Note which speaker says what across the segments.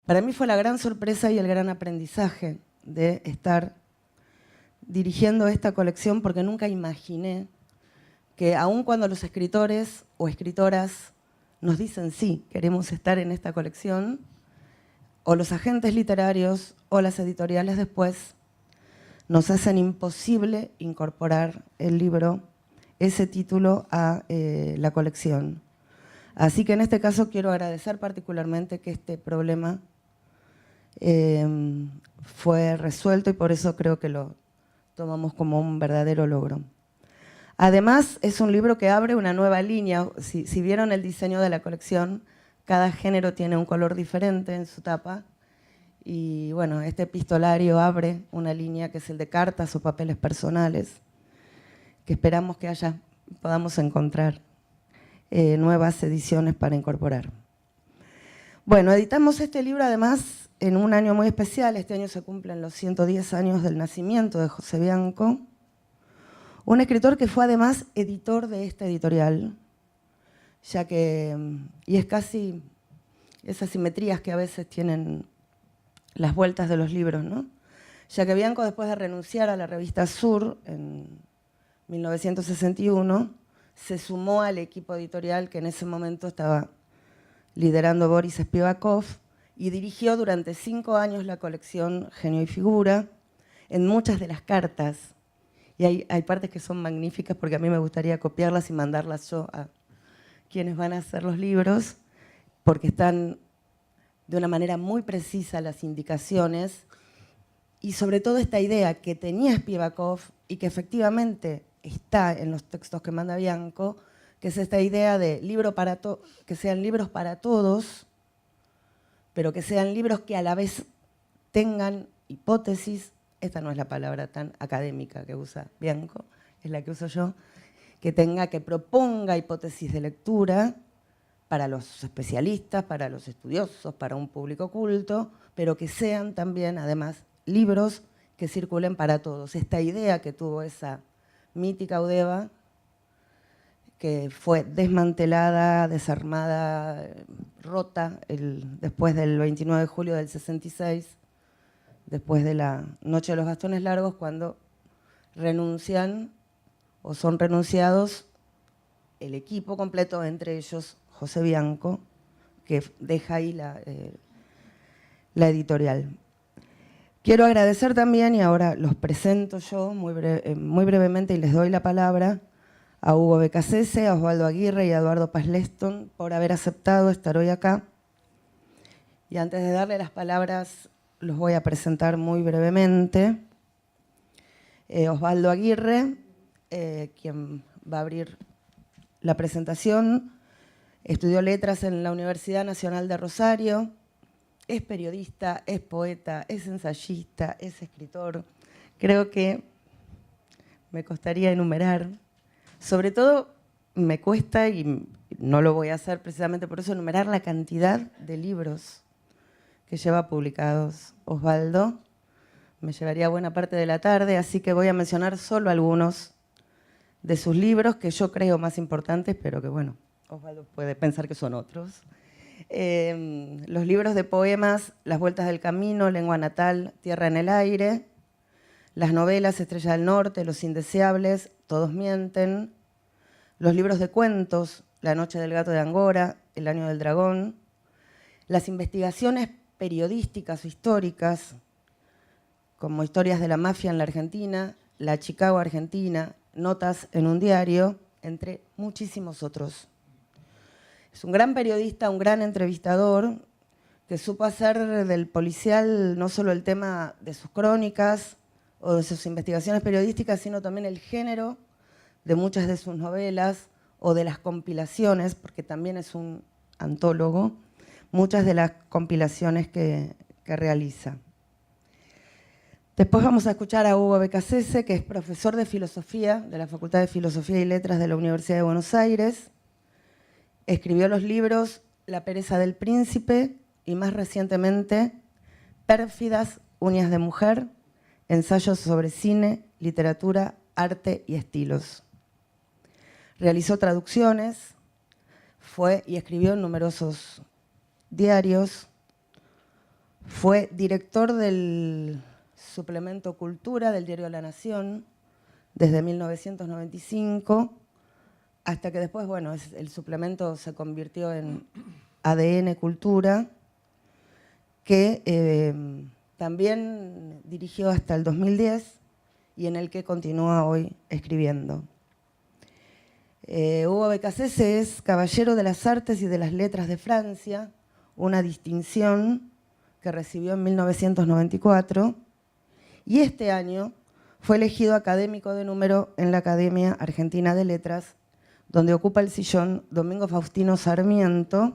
Speaker 1: Para mí fue la gran sorpresa y el gran aprendizaje de estar dirigiendo esta colección, porque nunca imaginé que aun cuando los escritores o escritoras nos dicen sí, queremos estar en esta colección, o los agentes literarios o las editoriales después nos hacen imposible incorporar el libro, ese título, a la colección. Así que en este caso quiero agradecer particularmente que este problema fue resuelto y por eso creo que lo tomamos como un verdadero logro. Además, es un libro que abre una nueva línea. Si vieron el diseño de la colección, cada género tiene un color diferente en su tapa. Y bueno, este epistolario abre una línea que es el de cartas o papeles personales, que esperamos que podamos encontrar nuevas ediciones para incorporar. Bueno, editamos este libro además en un año muy especial. Este año se cumplen los 110 años del nacimiento de José Bianco, un escritor que fue además editor de esta editorial, ya que, y es casi esas simetrías que a veces tienen las vueltas de los libros, ¿no? Ya que Bianco, después de renunciar a la revista Sur en 1961, se sumó al equipo editorial que en ese momento estaba liderando Boris Spivakov y dirigió durante 5 años la colección Genio y Figura en muchas de las cartas. Y hay partes que son magníficas porque a mí me gustaría copiarlas y mandarlas yo a quienes van a hacer los libros, porque están de una manera muy precisa las indicaciones y sobre todo esta idea que tenía Spivakov y que efectivamente está en los textos que manda Bianco, que es esta idea de que sean libros para todos, pero que sean libros que a la vez tengan hipótesis. Esta no es la palabra tan académica que usa Bianco, es la que uso yo, que proponga hipótesis de lectura para los especialistas, para los estudiosos, para un público culto, pero que sean también, además, libros que circulen para todos. Esta idea que tuvo esa mítica Audeva, que fue desmantelada, desarmada, rota después del 29 de julio del 66, después de la Noche de los Bastones Largos, cuando renuncian o son renunciados el equipo completo, entre ellos José Bianco, que deja ahí la editorial. Quiero agradecer también, y ahora los presento yo muy brevemente y les doy la palabra, a Hugo Becasese, a Osvaldo Aguirre y a Eduardo Paz Leston por haber aceptado estar hoy acá. Y antes de darle las palabras, los voy a presentar muy brevemente. Osvaldo Aguirre, quien va a abrir la presentación, estudió letras en la Universidad Nacional de Rosario, es periodista, es poeta, es ensayista, es escritor. Creo que me costaría enumerar. Sobre todo me cuesta, y no lo voy a hacer precisamente por eso, enumerar la cantidad de libros que lleva publicados Osvaldo. Me llevaría buena parte de la tarde, así que voy a mencionar solo algunos de sus libros que yo creo más importantes, pero que bueno, Osvaldo puede pensar que son otros. Los libros de poemas, Las Vueltas del Camino, Lengua Natal, Tierra en el Aire, las novelas Estrella del Norte, Los Indeseables, Todos Mienten, los libros de cuentos, La Noche del Gato de Angora, El Año del Dragón, las investigaciones periodísticas o históricas, como Historias de la Mafia en la Argentina, La Chicago Argentina, Notas en un diario, entre muchísimos otros. Es un gran periodista, un gran entrevistador, que supo hacer del policial no solo el tema de sus crónicas o de sus investigaciones periodísticas, sino también el género de muchas de sus novelas o de las compilaciones, porque también es un antólogo, muchas de las compilaciones que realiza. Después vamos a escuchar a Hugo Becasese, que es profesor de filosofía de la Facultad de Filosofía y Letras de la Universidad de Buenos Aires. Escribió los libros La pereza del príncipe y más recientemente Pérfidas uñas de mujer, ensayos sobre cine, literatura, arte y estilos. Realizó traducciones, fue y escribió en numerosos diarios, Fue director del suplemento Cultura del diario La Nación desde 1995, hasta que después, bueno, el suplemento se convirtió en ADN Cultura, que también dirigió hasta el 2010 y en el que continúa hoy escribiendo. Hugo Becasese es Caballero de las Artes y de las Letras de Francia, una distinción que recibió en 1994, y este año fue elegido académico de número en la Academia Argentina de Letras, donde ocupa el sillón Domingo Faustino Sarmiento.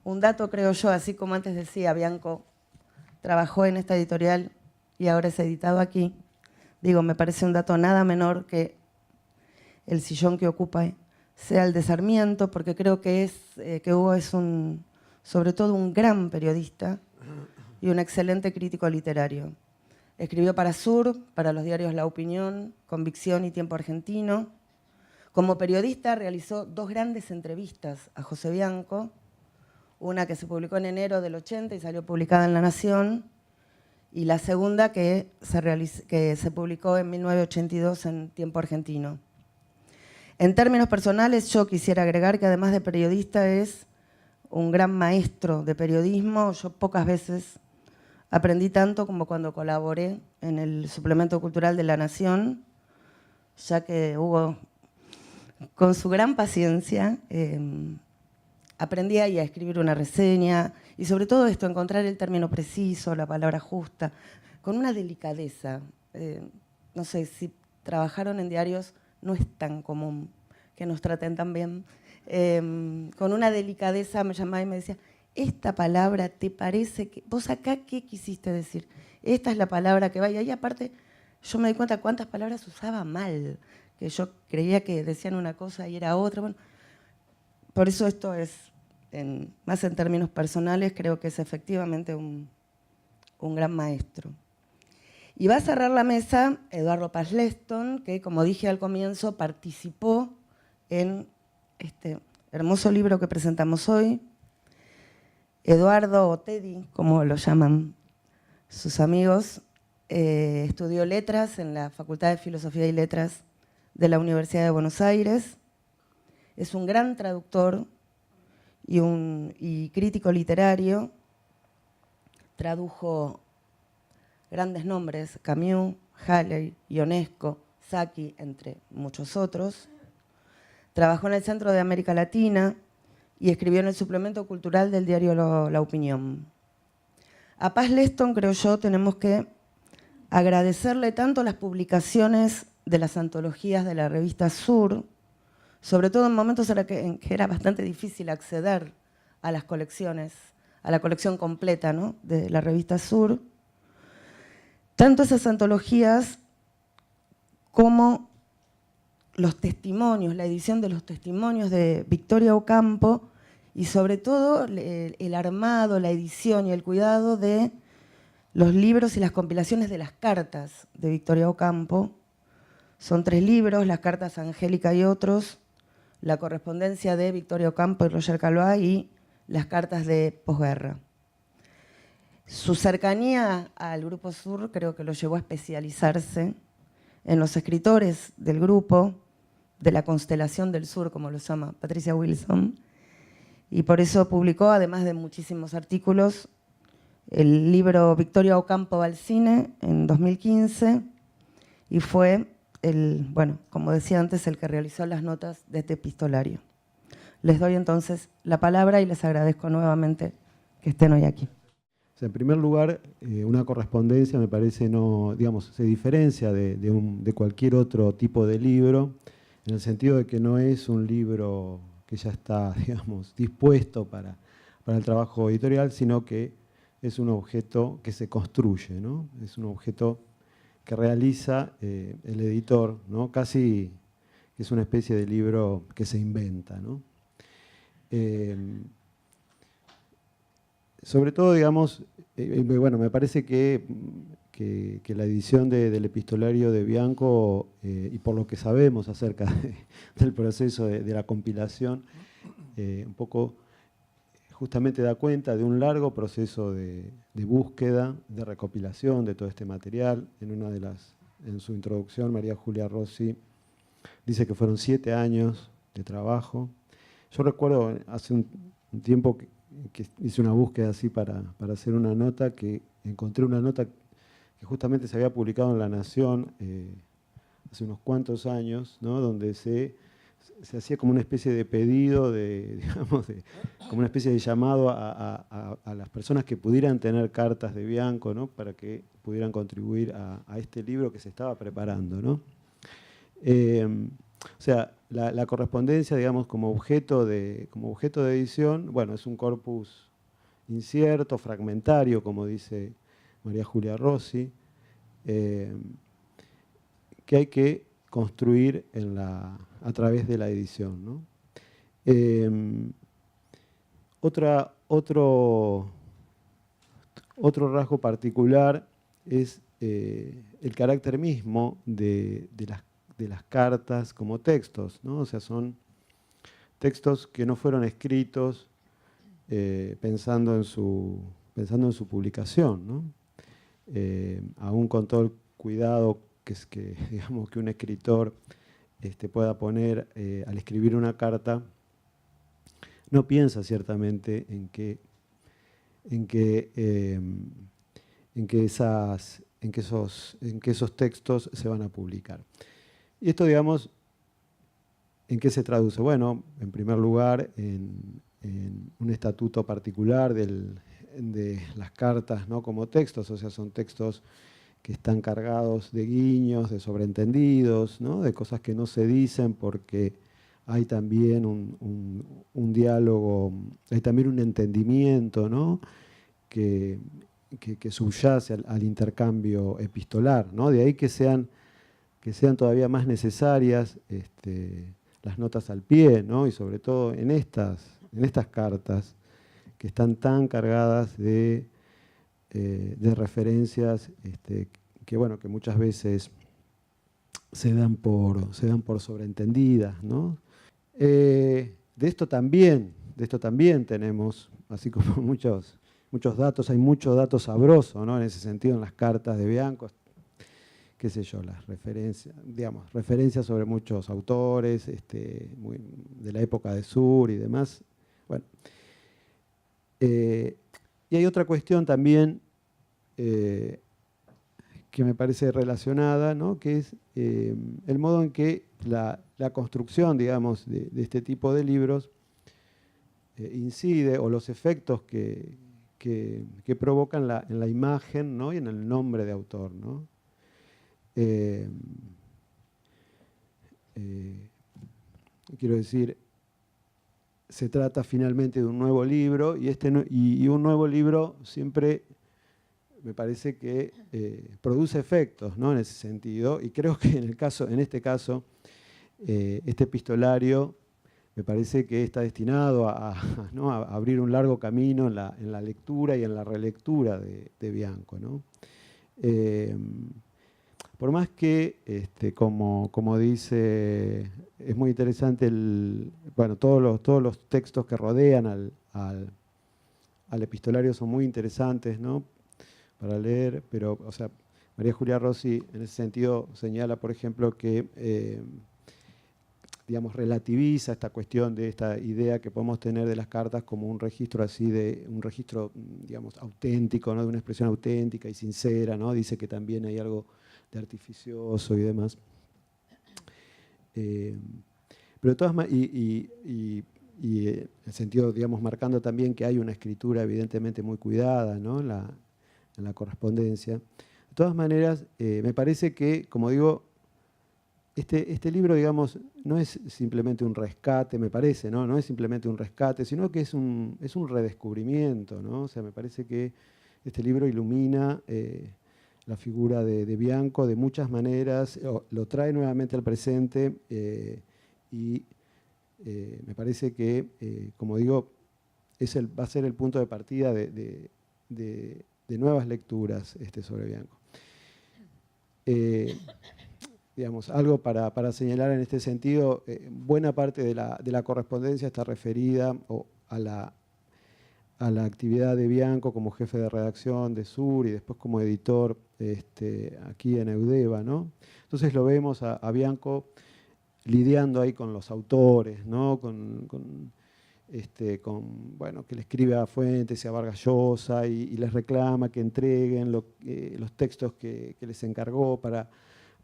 Speaker 1: Un dato, creo yo, así como antes decía, Bianco trabajó en esta editorial y ahora es editado aquí. Digo, me parece un dato nada menor que el sillón que ocupa sea el de Sarmiento, porque creo que Hugo es sobre todo un gran periodista y un excelente crítico literario. Escribió para Sur, para los diarios La Opinión, Convicción y Tiempo Argentino. Como periodista realizó 2 grandes entrevistas a José Bianco, una que se publicó en enero del 80 y salió publicada en La Nación, y la segunda que se publicó en 1982 en Tiempo Argentino. En términos personales, yo quisiera agregar que además de periodista es un gran maestro de periodismo. Yo pocas veces aprendí tanto como cuando colaboré en el suplemento cultural de La Nación, ya que Hugo, con su gran paciencia, aprendí ahí a escribir una reseña y sobre todo esto, encontrar el término preciso, la palabra justa, con una delicadeza. No sé, si trabajaron en diarios, no es tan común que nos traten tan bien. Con una delicadeza me llamaba y me decía, esta palabra, ¿te parece que vos acá qué quisiste decir? Esta es la palabra que va. Y ahí aparte yo me di cuenta cuántas palabras usaba mal, que yo creía que decían una cosa y era otra. Bueno, por eso esto es, más en términos personales, creo que es efectivamente un gran maestro. Y va a cerrar la mesa Eduardo Paz Leston, que, como dije al comienzo, participó en este hermoso libro que presentamos hoy. Eduardo, o Teddy, como lo llaman sus amigos, estudió letras en la Facultad de Filosofía y Letras de la Universidad de Buenos Aires. Es un gran traductor y crítico literario. Tradujo grandes nombres, Camus, Halley, Ionesco, Sacchi, entre muchos otros. Trabajó en el Centro de América Latina y escribió en el suplemento cultural del diario La Opinión. A Paz Leston, creo yo, tenemos que agradecerle tanto las publicaciones de las antologías de la revista Sur, sobre todo en momentos en que era bastante difícil acceder a las colecciones, a la colección completa, ¿no?, de la revista Sur. Tanto esas antologías como los testimonios, la edición de los testimonios de Victoria Ocampo y sobre todo el armado, la edición y el cuidado de los libros y las compilaciones de las cartas de Victoria Ocampo. Son 3 libros, Las cartas a Angélica y otros, la correspondencia de Victoria Ocampo y Roger Calvá y las cartas de posguerra. Su cercanía al Grupo Sur creo que lo llevó a especializarse en los escritores del grupo, de la constelación del sur, como lo llama Patricia Wilson, y por eso publicó, además de muchísimos artículos, el libro Victoria Ocampo va al cine en 2015 y fue bueno, como decía antes, el que realizó las notas de este epistolario. Les doy entonces la palabra y les agradezco nuevamente que estén hoy aquí.
Speaker 2: O sea, en primer lugar, una correspondencia me parece no, digamos, se diferencia de cualquier otro tipo de libro, en el sentido de que no es un libro que ya está, digamos, dispuesto para el trabajo editorial, sino que es un objeto que se construye, ¿no? Es un objeto que realiza el editor, ¿no? Casi es una especie de libro que se inventa, ¿no? Sobre todo, digamos, bueno, me parece que la edición del epistolario de Bianco, y por lo que sabemos acerca del proceso de la compilación, un poco justamente da cuenta de un largo proceso de búsqueda, de recopilación de todo este material. En su introducción, María Julia Rossi dice que fueron 7 años de trabajo. Yo recuerdo hace un tiempo que hice una búsqueda así para hacer una nota, que encontré una nota que justamente se había publicado en La Nación hace unos cuantos años, ¿no? Donde se hacía como una especie de pedido, digamos, como una especie de llamado a las personas que pudieran tener cartas de Bianco, ¿no? Para que pudieran contribuir a este libro que se estaba preparando, ¿no? O sea, la correspondencia, digamos, como objeto de edición, bueno, es un corpus incierto, fragmentario, como dice María Julia Rossi, que hay que construir a través de la edición, ¿no? Otro rasgo particular es el carácter mismo de las cartas como textos, ¿no? O sea, son textos que no fueron escritos pensando en su publicación, ¿no? Aún con todo el cuidado digamos, que un escritor pueda poner al escribir una carta, no piensa ciertamente en que esos textos se van a publicar. Y esto, digamos, ¿en qué se traduce? Bueno, en primer lugar, en un estatuto particular de las cartas, ¿no? Como textos, o sea, son textos que están cargados de guiños, de sobreentendidos, ¿no? De cosas que no se dicen porque hay también un diálogo, hay también un entendimiento, ¿no? que subyace al intercambio epistolar, ¿no? De ahí que sean todavía más necesarias las notas al pie, ¿no? Y sobre todo en estas cartas que están tan cargadas de referencias que, bueno, que muchas veces se dan por sobreentendidas, ¿no? De esto también tenemos, así como muchos datos, hay mucho dato sabroso, ¿no? En ese sentido, en las cartas de Bianco, qué sé yo, las referencias sobre muchos autores de la época de Sur y demás. Bueno, y hay otra cuestión también que me parece relacionada, ¿no? Que es el modo en que la construcción, digamos, de este tipo de libros incide, o los efectos que provocan en la imagen, ¿no? Y en el nombre de autor, ¿no? Quiero decir, se trata finalmente de un nuevo libro y un nuevo libro siempre me parece que produce efectos, ¿no? En ese sentido, y creo que en este caso este epistolario me parece que está destinado ¿no? a abrir un largo camino en la lectura y en la relectura de Bianco, ¿no? Por más que, como dice, es muy interesante todos los textos que rodean al epistolario son muy interesantes, ¿no? Para leer, pero, o sea, María Julia Rossi en ese sentido señala, por ejemplo, que digamos, relativiza esta cuestión de esta idea que podemos tener de las cartas como un registro digamos, auténtico, ¿no? De una expresión auténtica y sincera, ¿no? Dice que también hay algo de artificioso y demás. Pero de todas maneras, y en el sentido, digamos, marcando también que hay una escritura evidentemente muy cuidada, ¿no? en la correspondencia. De todas maneras, me parece que, como digo, este libro, digamos, no es simplemente un rescate, me parece, ¿no? No es simplemente un rescate, sino que es un redescubrimiento, ¿no? O sea, me parece que este libro ilumina la figura de Bianco de muchas maneras, lo trae nuevamente al presente y me parece que, como digo, va a ser el punto de partida de nuevas lecturas sobre Bianco. Digamos, algo para señalar en este sentido, buena parte de la correspondencia está referida a la actividad de Bianco como jefe de redacción de Sur y después como editor aquí en Eudeva, ¿no? Entonces lo vemos a Bianco lidiando ahí con los autores, ¿no? Bueno, que le escribe a Fuentes y a Vargas Llosa y les reclama que entreguen los textos que les encargó para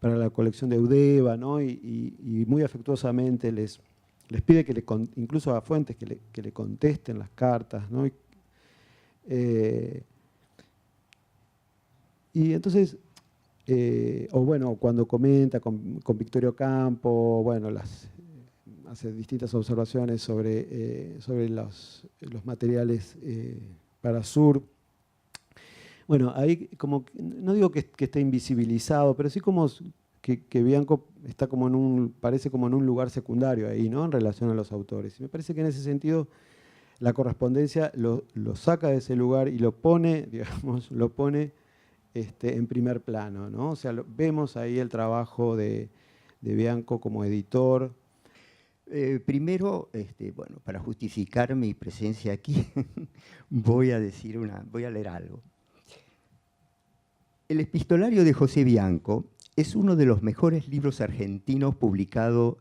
Speaker 2: la colección de Eudeva, ¿no? Y muy afectuosamente les pide incluso a Fuentes que le contesten las cartas, ¿no? Y entonces, o bueno, cuando comenta con Victorio Campo, bueno, hace distintas observaciones sobre los materiales para Sur. Bueno, ahí como, no digo que esté invisibilizado, pero sí como que Bianco está parece como en un lugar secundario ahí, ¿no? En relación a los autores. Y me parece que en ese sentido la correspondencia lo saca de ese lugar y lo pone, digamos, en primer plano, ¿no? O sea, vemos ahí el trabajo de Bianco como editor.
Speaker 3: Primero, bueno, para justificar mi presencia aquí, voy a leer algo. El epistolario de José Bianco es uno de los mejores libros argentinos publicados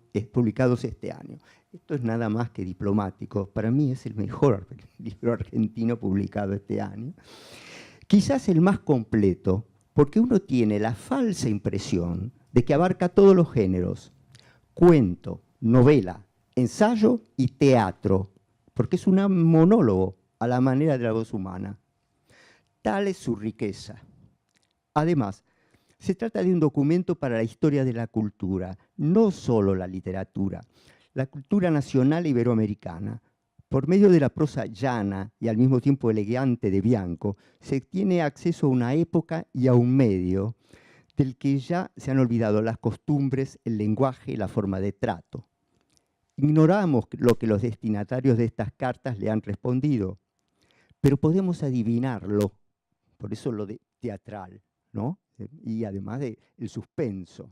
Speaker 3: este año. Esto es nada más que diplomático. Para mí es el mejor libro argentino publicado este año. Quizás el más completo, porque uno tiene la falsa impresión de que abarca todos los géneros: cuento, novela, ensayo y teatro, porque es un monólogo a la manera de la voz humana. Tal es su riqueza. Además, se trata de un documento para la historia de la cultura, no solo la literatura, la cultura nacional iberoamericana. Por medio de la prosa llana y al mismo tiempo elegante de Bianco, se tiene acceso a una época y a un medio del que ya se han olvidado las costumbres, el lenguaje y la forma de trato. Ignoramos lo que los destinatarios de estas cartas le han respondido, pero podemos adivinarlo, por eso lo de teatral, ¿no? Y además del suspenso.